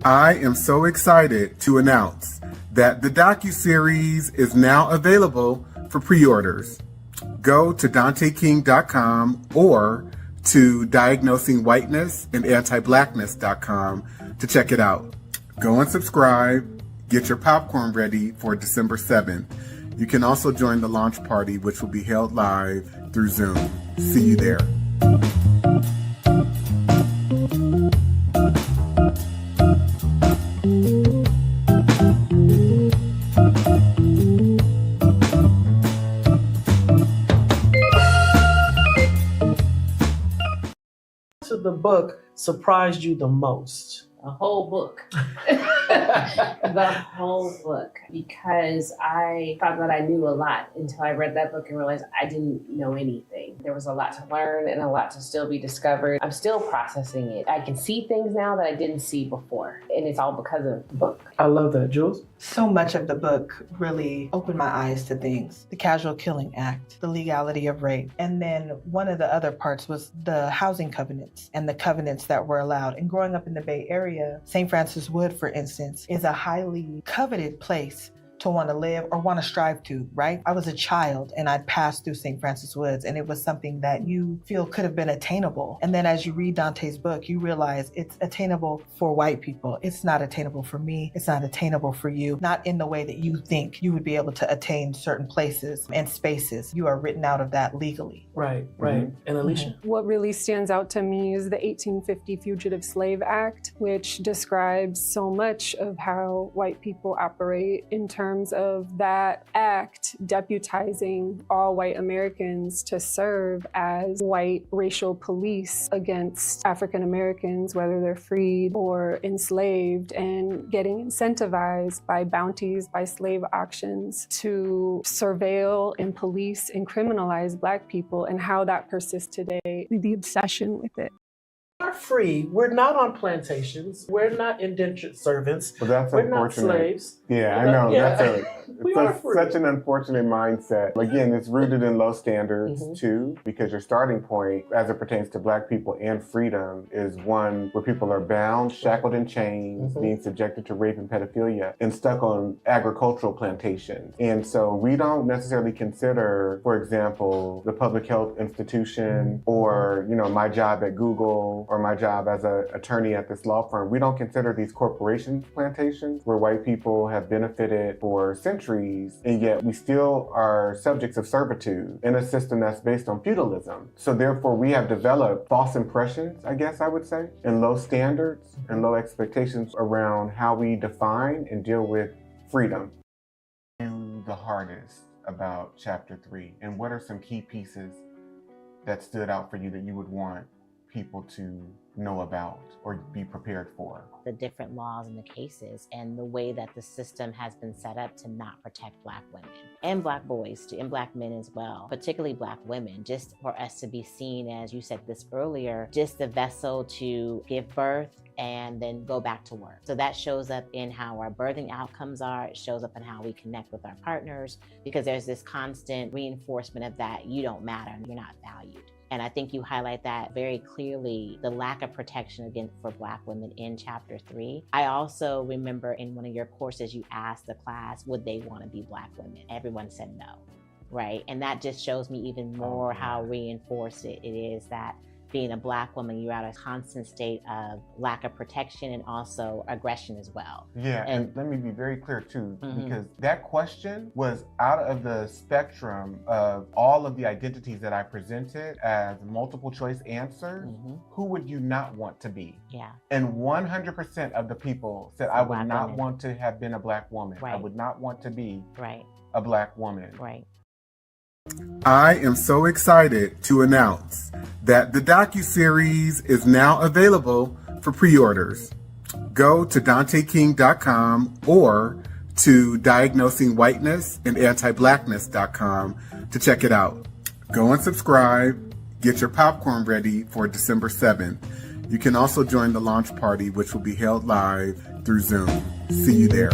I am so excited to announce that the docuseries is now available for pre-orders. Go to DanteKing.com or to Diagnosing Whiteness Anti-Blackness.com to check it out. Go and subscribe. Get your popcorn ready for December 7th. You can also join the launch party, which will be held live through Zoom. See you there. The book surprised you the most? A whole book. The whole book. Because I thought that I knew a lot until I read that book and realized I didn't know anything. There was a lot to learn and a lot to still be discovered. I'm still processing it. I can see things now that I didn't see before. And it's all because of the book. I love that. Jules? So much of the book really opened my eyes to things. The Casual Killing Act, the legality of rape. And then one of the other parts was the housing covenants and the covenants that were allowed. And growing up in the Bay Area, St. Francis Wood, for instance, is a highly coveted place to want to live or want to strive to, right? I was a child and I'd passed through St. Francis Woods and it was something that you feel could have been attainable. And then as you read Dante's book, you realize it's attainable for white people. It's not attainable for me. It's not attainable for you. Not in the way that you think you would be able to attain certain places and spaces. You are written out of that legally. Right. And Alicia? What really stands out to me is the 1850 Fugitive Slave Act, which describes so much of how white people operate in terms of that act deputizing all white Americans to serve as white racial police against African Americans, whether they're freed or enslaved, and getting incentivized by bounties, by slave auctions to surveil and police and criminalize Black people, and how that persists today, the obsession with it. We're free. We're not on plantations. We're not indentured servants. Well, that's We're unfortunate. not slaves. Yeah, I know. Yeah. That's such an unfortunate mindset. Again, it's rooted in low standards too, because your starting point, as it pertains to Black people and freedom, is one where people are bound, shackled in chains, being subjected to rape and pedophilia, and stuck on agricultural plantations. And so we don't necessarily consider, for example, the public health institution or, my job at Google or my job as an attorney at this law firm. We don't consider these corporation plantations where white people have benefited for centuries, and yet we still are subjects of servitude in a system that's based on feudalism. So therefore we have developed false impressions, I guess I would say, and low standards and low expectations around how we define and deal with freedom. The hardest about chapter 3, and what are some key pieces that stood out for you that you would want people to know about or be prepared for? The different laws and the cases and the way that the system has been set up to not protect Black women and Black boys too, and Black men as well, particularly Black women, just for us to be seen, as you said this earlier, just the vessel to give birth and then go back to work. So that shows up in how our birthing outcomes are. It shows up in how we connect with our partners, because there's this constant reinforcement of that you don't matter and you're not valued. And I think you highlight that very clearly, the lack of protection for Black women in chapter 3. I also remember in one of your courses, you asked the class, would they want to be Black women? Everyone said no, right? And that just shows me even more how reinforced it is that being a Black woman, you're at a constant state of lack of protection and also aggression as well. Yeah, and let me be very clear too, because that question was out of the spectrum of all of the identities that I presented as multiple choice answers. Who would you not want to be? Yeah. And 100% of the people said, I would not want to have been a Black woman. Right. I would not want to be right. a Black woman. Right. I am so excited to announce that the docuseries is now available for pre-orders. Go to DanteKing.com or to Diagnosing Whiteness Anti-Blackness.com to check it out. Go and subscribe. Get your popcorn ready for December 7th. You can also join the launch party, which will be held live through Zoom. See you there.